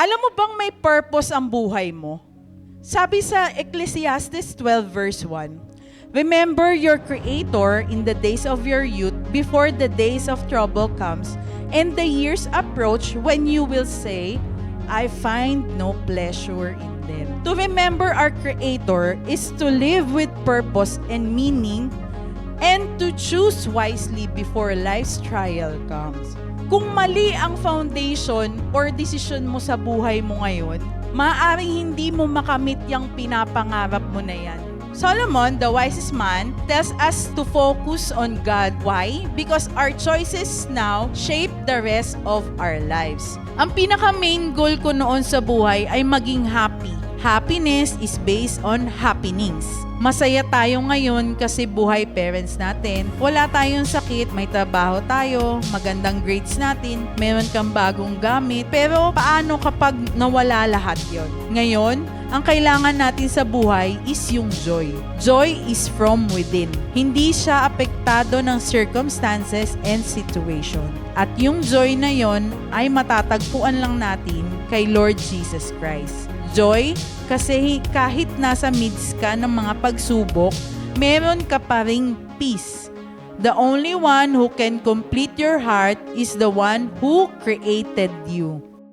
Alam mo bang may purpose ang buhay mo? Sabi sa Ecclesiastes 12 verse 1, remember your Creator in the days of your youth, before the days of trouble comes, and the years approach when you will say, I find no pleasure in them. To remember our Creator is to live with purpose and meaning, and to choose wisely before life's trial comes. Kung mali ang foundation or decision mo sa buhay mo ngayon, maaaring hindi mo makamit yung pinapangarap mo na yan. Solomon, the wisest man, tells us to focus on God. Why? Because our choices now shape the rest of our lives. Ang pinaka-main goal ko noon sa buhay ay maging happy. Happiness is based on happenings. Masaya tayo ngayon kasi buhay parents natin. Wala tayong sakit, may trabaho tayo, magandang grades natin, meron kang bagong gamit. Pero paano kapag nawala lahat yon? Ngayon, ang kailangan natin sa buhay is yung joy. Joy is from within. Hindi siya apektado ng circumstances and situation. At yung joy na yon ay matatagpuan lang natin kay Lord Jesus Christ. Joy, kasi kahit nasa midst ka ng mga pagsubok, meron ka pa ring peace. The only one who can complete your heart is the one who created you.